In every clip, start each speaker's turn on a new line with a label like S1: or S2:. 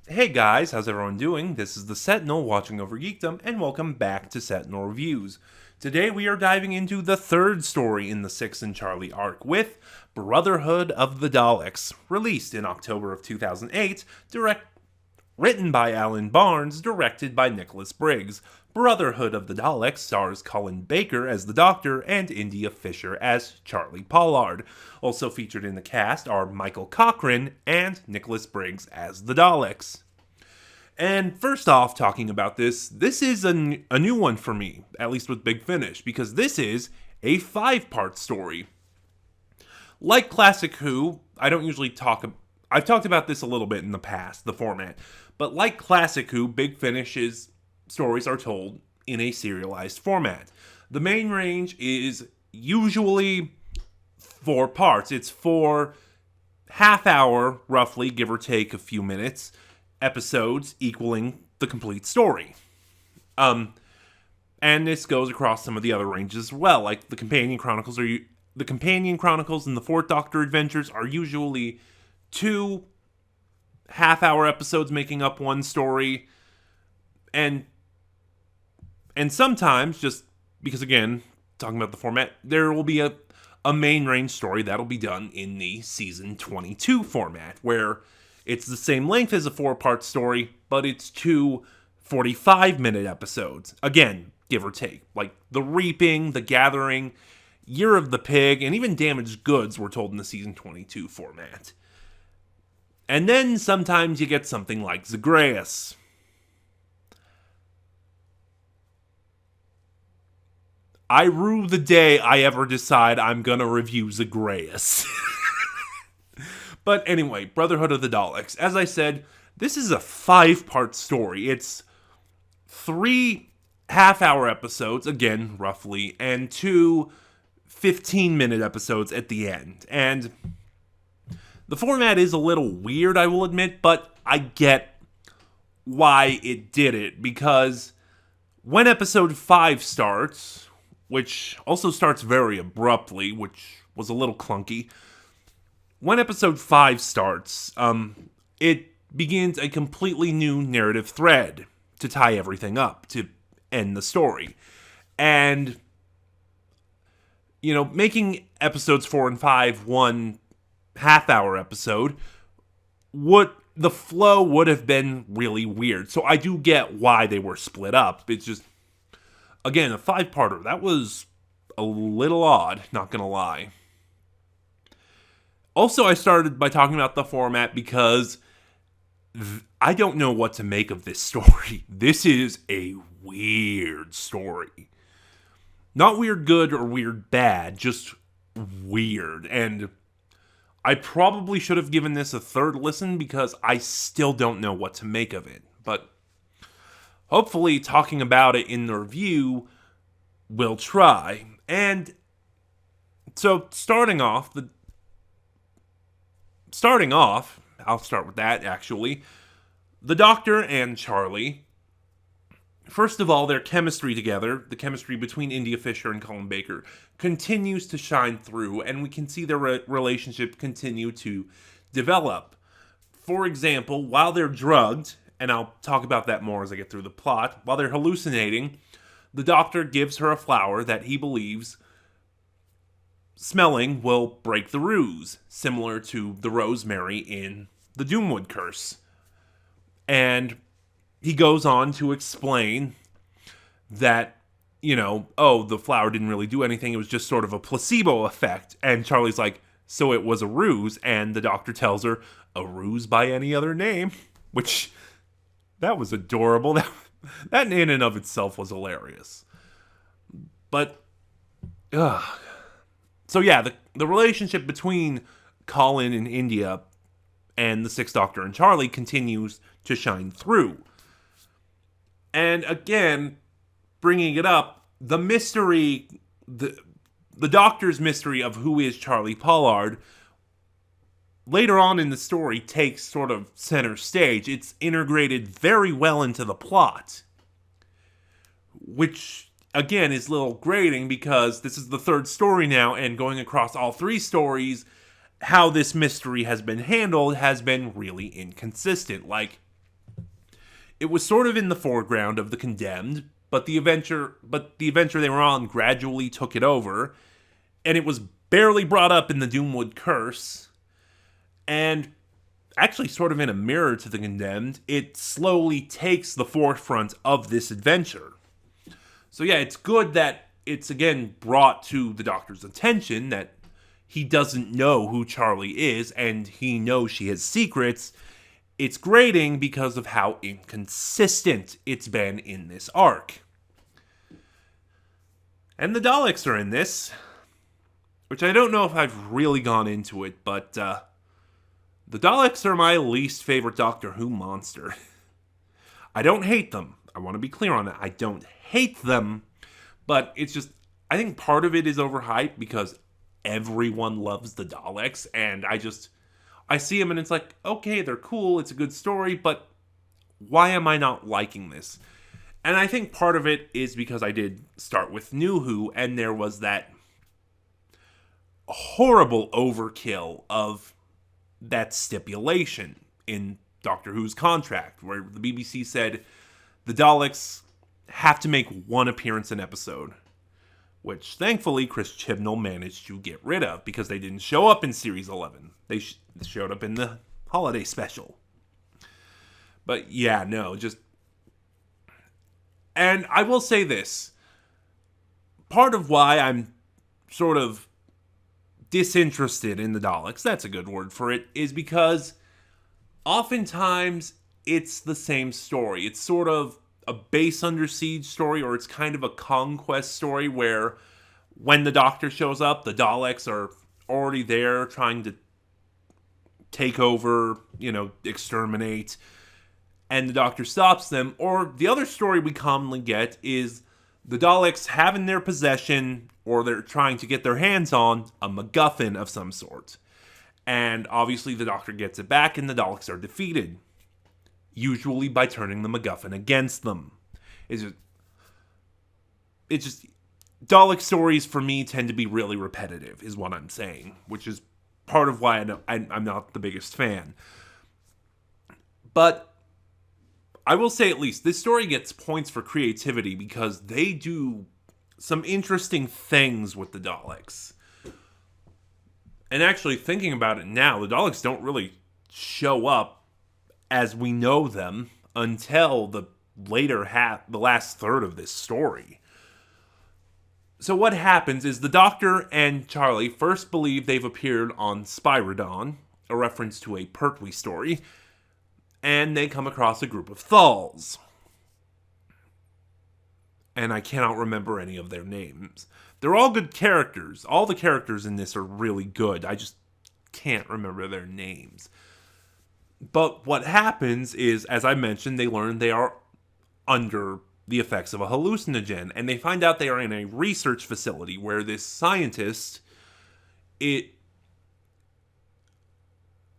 S1: Hey guys, how's everyone doing? This is the Sentinel watching over Geekdom, and welcome back to Sentinel Reviews. Today we are diving into the third story in the Six and Charley arc with Brotherhood of the Daleks, released in October of 2008, written by Alan Barnes, directed by Nicholas Briggs. Brotherhood of the Daleks stars Colin Baker as the Doctor and India Fisher as Charley Pollard. Also featured in the cast are Michael Cochran and Nicholas Briggs as the Daleks. And first off, talking about this is a new one for me, at least with Big Finish, because this is a 5-part story. Like Classic Who, I don't usually I've talked about this a little bit in the past, the format. But like Classic Who, Big Finish's stories are told in a serialized format. The main range is usually 4 parts. It's 4 half-hour, roughly, give or take a few minutes, episodes equaling the complete story. And this goes across some of the other ranges as well. Like the Companion Chronicles and the Fourth Doctor Adventures are usually 2 half-hour episodes making up one story, and sometimes, just because again, talking about the format, there will be a main range story that'll be done in the season 22 format, where it's the same length as a 4-part story, but it's 2 45-minute episodes. Again, give or take. Like The Reaping, The Gathering, Year of the Pig, and even Damaged Goods were told in the season 22 format. And then sometimes you get something like Zagreus. I rue the day I ever decide I'm gonna review Zagreus. But anyway, Brotherhood of the Daleks. As I said, this is a 5-part story. It's 3 half-hour episodes, again, roughly, and 2 15-minute episodes at the end. And the format is a little weird, I will admit, but I get why it did it, because when episode 5 starts, which also starts very abruptly, which was a little clunky, when episode 5 starts, it begins a completely new narrative thread to tie everything up, to end the story. And, making episodes 4 and 5 one half-hour episode, the flow would have been really weird. So I do get why they were split up. It's just, again, a 5-parter. That was a little odd, not gonna lie. Also, I started by talking about the format because I don't know what to make of this story. This is a weird story. Not weird good or weird bad, just weird. And I probably should have given this a third listen because I still don't know what to make of it. But hopefully talking about it in the review will try. And so starting off, I'll start with that actually. The Doctor and Charley, first of all, their chemistry together, the chemistry between India Fisher and Colin Baker, continues to shine through, and we can see their relationship continue to develop. For example, while they're drugged, and I'll talk about that more as I get through the plot, while they're hallucinating, the Doctor gives her a flower that he believes smelling will break the ruse, similar to the rosemary in the Doomwood Curse. And he goes on to explain that, the flower didn't really do anything. It was just sort of a placebo effect. And Charlie's like, so it was a ruse. And the Doctor tells her, a ruse by any other name. Which, that was adorable. That in and of itself was hilarious. But, so yeah, the relationship between Colin and India and the Sixth Doctor and Charley continues to shine through. And again, bringing it up, the mystery, the Doctor's mystery of who is Charley Pollard, later on in the story takes sort of center stage. It's integrated very well into the plot, which again is a little grating because this is the third story now, and going across all 3 stories, how this mystery has been handled has been really inconsistent. Like, It was sort of in the foreground of the Condemned, but the adventure they were on gradually took it over, and it was barely brought up in the Doomwood Curse, and actually sort of in a mirror to the Condemned, it slowly takes the forefront of this adventure. So yeah, it's good that it's again brought to the Doctor's attention that he doesn't know who Charley is, and he knows she has secrets. It's grating because of how inconsistent it's been in this arc. And the Daleks are in this, which I don't know if I've really gone into it, but the Daleks are my least favorite Doctor Who monster. I don't hate them. I want to be clear on that. I don't hate them, but it's just, I think part of it is overhyped because everyone loves the Daleks, and I see them and it's like, okay, they're cool, it's a good story, but why am I not liking this? And I think part of it is because I did start with New Who, and there was that horrible overkill of that stipulation in Doctor Who's contract, where the BBC said the Daleks have to make one appearance an episode, which thankfully Chris Chibnall managed to get rid of because they didn't show up in Series 11. They showed up in the holiday special. But yeah, no, just... And I will say this. Part of why I'm sort of disinterested in the Daleks, that's a good word for it, is because oftentimes it's the same story. It's sort of a base under siege story, or it's kind of a conquest story where when the Doctor shows up, the Daleks are already there trying to take over, exterminate, and the Doctor stops them. Or the other story we commonly get is the Daleks have in their possession, or they're trying to get their hands on, a MacGuffin of some sort. And obviously the Doctor gets it back and the Daleks are defeated. Usually by turning the MacGuffin against them. It's just Dalek stories for me tend to be really repetitive, is what I'm saying. Which is part of why I'm not the biggest fan. But I will say at least, this story gets points for creativity because they do some interesting things with the Daleks. And actually, thinking about it now, the Daleks don't really show up as we know them until the last third of this story. So what happens is the Doctor and Charley first believe they've appeared on Spyridon, a reference to a Pertwee story, and they come across a group of Thals. And I cannot remember any of their names. They're all good characters. All the characters in this are really good. I just can't remember their names. But what happens is, as I mentioned, they learn they are under the effects of a hallucinogen. And they find out they are in a research facility where this scientist...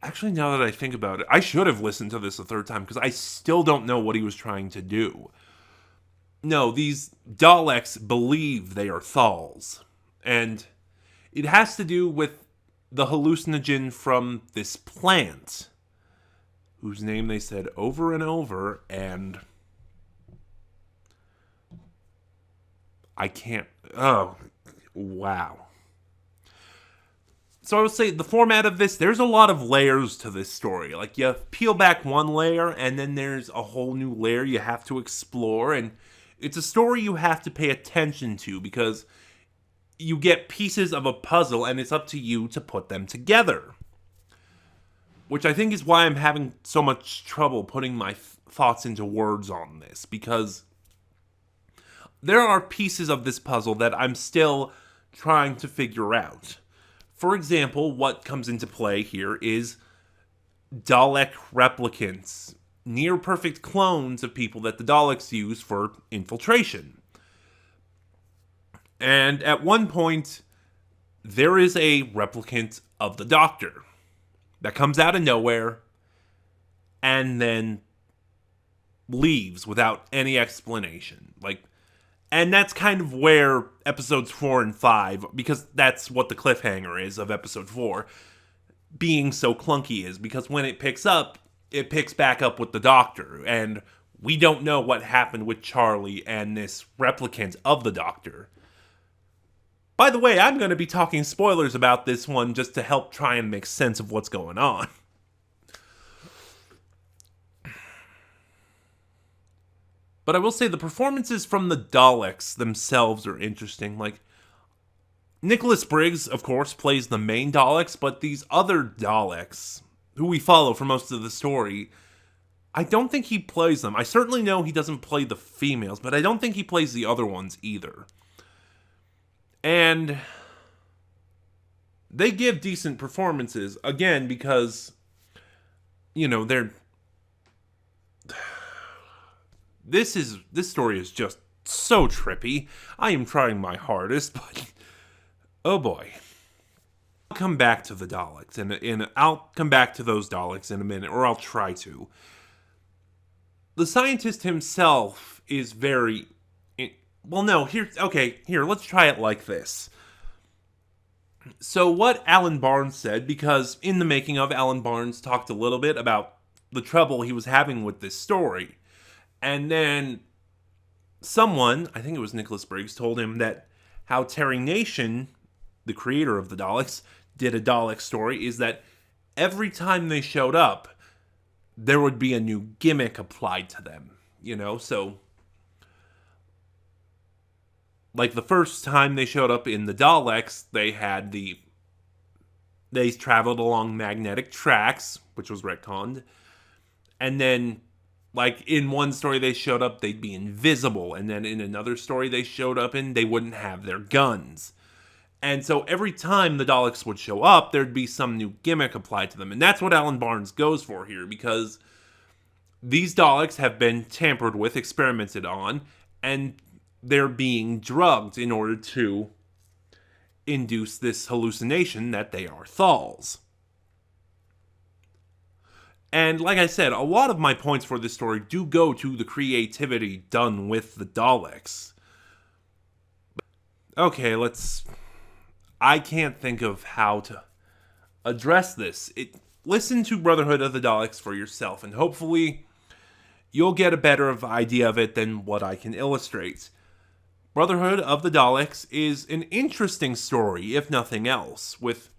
S1: Actually, now that I think about it, I should have listened to this a third time because I still don't know what he was trying to do. No, these Daleks believe they are Thals. And it has to do with the hallucinogen from this plant, whose name they said over and over, and I can't... Oh, wow. So I would say the format of this, there's a lot of layers to this story. Like, you peel back one layer, and then there's a whole new layer you have to explore, and it's a story you have to pay attention to, because you get pieces of a puzzle, and it's up to you to put them together. Which I think is why I'm having so much trouble putting my thoughts into words on this, because there are pieces of this puzzle that I'm still trying to figure out. For example, what comes into play here is Dalek replicants, near-perfect clones of people that the Daleks use for infiltration. And at one point, there is a replicant of the Doctor that comes out of nowhere and then leaves without any explanation. And that's kind of where episodes 4 and 5, because that's what the cliffhanger is of episode 4, being so clunky is, because when it picks up, it picks back up with the Doctor, and we don't know what happened with Charley and this replicant of the Doctor. By the way, I'm going to be talking spoilers about this one just to help try and make sense of what's going on. But I will say the performances from the Daleks themselves are interesting. Like, Nicholas Briggs, of course, plays the main Daleks, but these other Daleks, who we follow for most of the story, I don't think he plays them. I certainly know he doesn't play the females, but I don't think he plays the other ones either. And they give decent performances, again, because, they're... This story is just so trippy. I am trying my hardest, but... oh boy. I'll come back to the Daleks, and I'll come back to those Daleks in a minute, or I'll try to. The scientist himself is very... well, no, here, let's try it like this. So what Alan Barnes said, because in the making of, Alan Barnes talked a little bit about the trouble he was having with this story. And then someone, I think it was Nicholas Briggs, told him that how Terry Nation, the creator of the Daleks, did a Dalek story is that every time they showed up, there would be a new gimmick applied to them, so... like, the first time they showed up in the Daleks, they traveled along magnetic tracks, which was retconned. And then, like, in one story they showed up, they'd be invisible. And then in another story they showed up in, they wouldn't have their guns. And so every time the Daleks would show up, there'd be some new gimmick applied to them. And that's what Alan Barnes goes for here, because these Daleks have been tampered with, experimented on, and they're being drugged in order to induce this hallucination that they are Thals. And like I said, a lot of my points for this story do go to the creativity done with the Daleks. Okay, I can't think of how to address this. Listen to Brotherhood of the Daleks for yourself, and hopefully you'll get a better idea of it than what I can illustrate. Brotherhood of the Daleks is an interesting story, if nothing else, with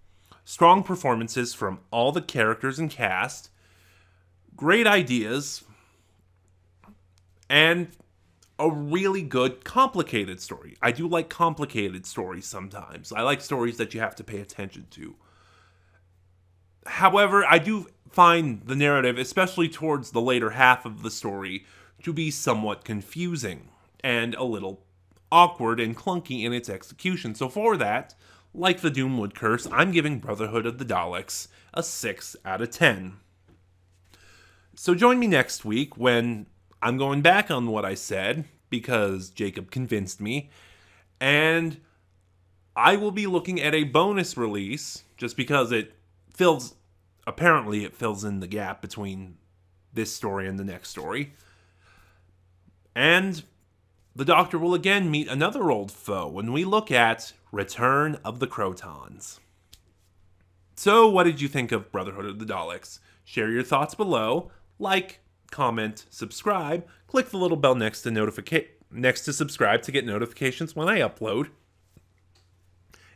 S1: strong performances from all the characters and cast, great ideas, and a really good complicated story. I do like complicated stories sometimes. I like stories that you have to pay attention to. However, I do find the narrative, especially towards the later half of the story, to be somewhat confusing and a little awkward and clunky in its execution. So for that, like the Doomwood Curse, I'm giving Brotherhood of the Daleks a 6 out of 10. So join me next week when I'm going back on what I said, because Jacob convinced me, and I will be looking at a bonus release, just because it fills in the gap between this story and the next story. And the Doctor will again meet another old foe when we look at Return of the Crotons. So, what did you think of Brotherhood of the Daleks? Share your thoughts below. Like, comment, subscribe. Click the little bell next to subscribe to get notifications when I upload.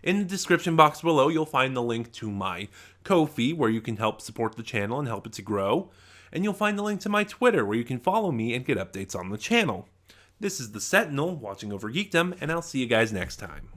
S1: In the description box below, you'll find the link to my Ko-fi, where you can help support the channel and help it to grow. And you'll find the link to my Twitter, where you can follow me and get updates on the channel. This is the Sentinel, watching over Geekdom, and I'll see you guys next time.